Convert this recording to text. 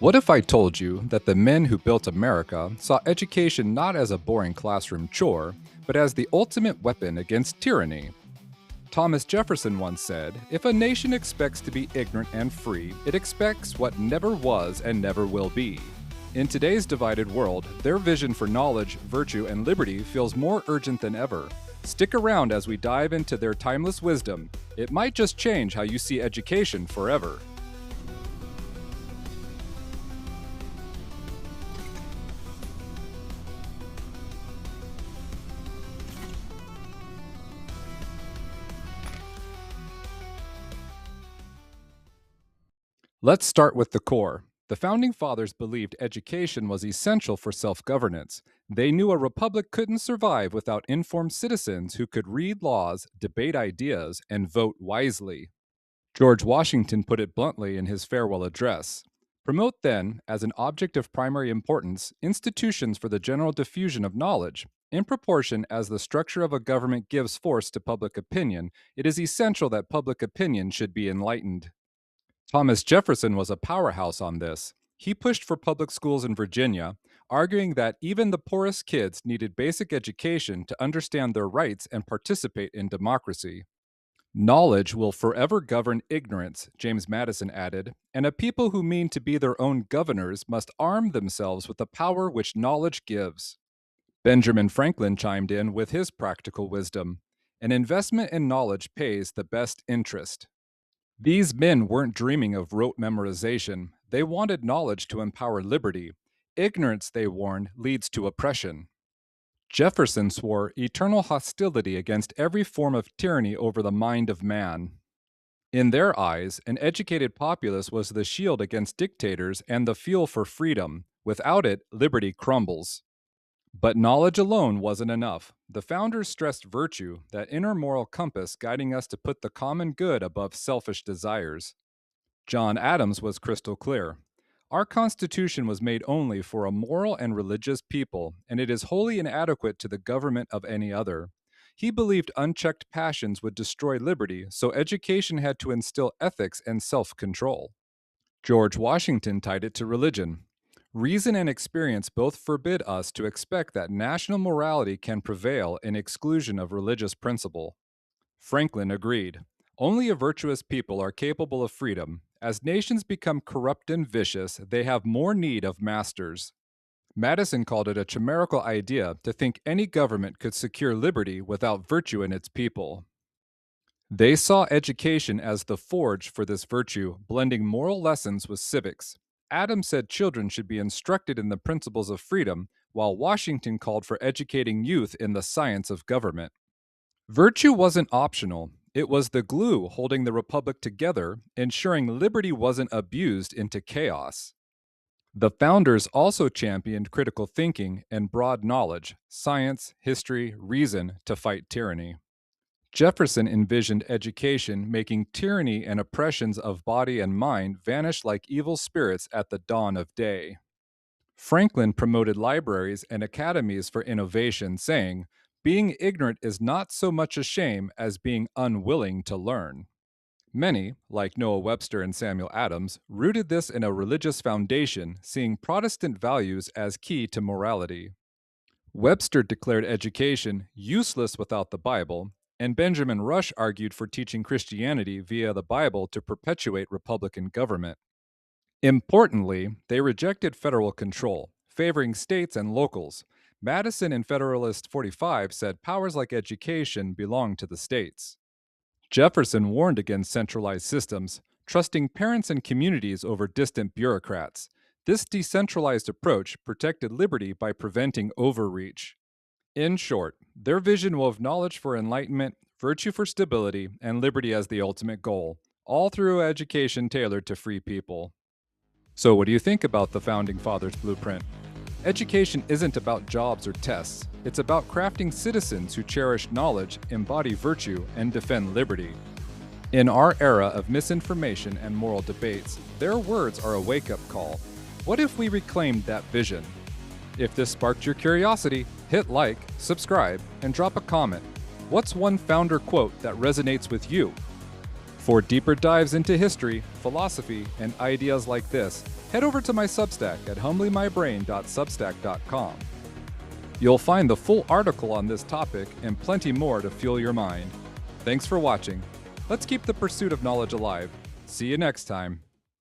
What if I told you that the men who built America saw education not as a boring classroom chore, but as the ultimate weapon against tyranny? Thomas Jefferson once said, "If a nation expects to be ignorant and free, it expects what never was and never will be." In today's divided world, their vision for knowledge, virtue, and liberty feels more urgent than ever. Stick around as we dive into their timeless wisdom. It might just change how you see education forever. Let's start with the core. The Founding Fathers believed education was essential for self governance. They knew a republic couldn't survive without informed citizens who could read laws, debate ideas, and vote wisely. George Washington put it bluntly in his farewell address. Promote, then, as an object of primary importance, institutions for the general diffusion of knowledge. In proportion as the structure of a government gives force to public opinion, it is essential that public opinion should be enlightened. Thomas Jefferson was a powerhouse on this. He pushed for public schools in Virginia, arguing that even the poorest kids needed basic education to understand their rights and participate in democracy. Knowledge will forever govern ignorance, James Madison added, and a people who mean to be their own governors must arm themselves with the power which knowledge gives. Benjamin Franklin chimed in with his practical wisdom. An investment in knowledge pays the best interest. These men weren't dreaming of rote memorization. They wanted knowledge to empower liberty. Ignorance, they warned, leads to oppression. Jefferson swore eternal hostility against every form of tyranny over the mind of man. In their eyes, an educated populace was the shield against dictators and the fuel for freedom. Without it, liberty crumbles. But knowledge alone wasn't enough. The founders stressed virtue, that inner moral compass guiding us to put the common good above selfish desires. John Adams was crystal clear. Our Constitution was made only for a moral and religious people, and it is wholly inadequate to the government of any other. He believed unchecked passions would destroy liberty, so education had to instill ethics and self control. George Washington tied it to religion. Reason and experience both forbid us to expect that national morality can prevail in exclusion of religious principle. Franklin agreed. Only a virtuous people are capable of freedom. As nations become corrupt and vicious, they have more need of masters. Madison called it a chimerical idea to think any government could secure liberty without virtue in its people. They saw education as the forge for this virtue, blending moral lessons with civics. Adams said children should be instructed in the principles of freedom, while Washington called for educating youth in the science of government. Virtue wasn't optional. It was the glue holding the republic together, ensuring liberty wasn't abused into chaos. The founders also championed critical thinking and broad knowledge, science, history, reason to fight tyranny. Jefferson envisioned education making tyranny and oppressions of body and mind vanish like evil spirits at the dawn of day. Franklin promoted libraries and academies for innovation, saying, "Being ignorant is not so much a shame as being unwilling to learn." Many, like Noah Webster and Samuel Adams, rooted this in a religious foundation, seeing Protestant values as key to morality. Webster declared education useless without the Bible, and Benjamin Rush argued for teaching Christianity via the Bible to perpetuate Republican government. Importantly, they rejected federal control, favoring states and locals. Madison in Federalist 45 said powers like education belong to the states. Jefferson warned against centralized systems, trusting parents and communities over distant bureaucrats. This decentralized approach protected liberty by preventing overreach. In short, their vision wove knowledge for enlightenment, virtue for stability, and liberty as the ultimate goal, all through education tailored to free people. So, what do you think about the Founding Fathers' blueprint? Education isn't about jobs or tests. It's about crafting citizens who cherish knowledge, embody virtue, and defend liberty. In our era of misinformation and moral debates, their words are a wake-up call. What if we reclaimed that vision? If this sparked your curiosity, hit like, subscribe, and drop a comment. What's one founder quote that resonates with you? For deeper dives into history, philosophy, and ideas like this, head over to my Substack at humblymybrain.substack.com. You'll find the full article on this topic and plenty more to fuel your mind. Thanks for watching. Let's keep the pursuit of knowledge alive. See you next time.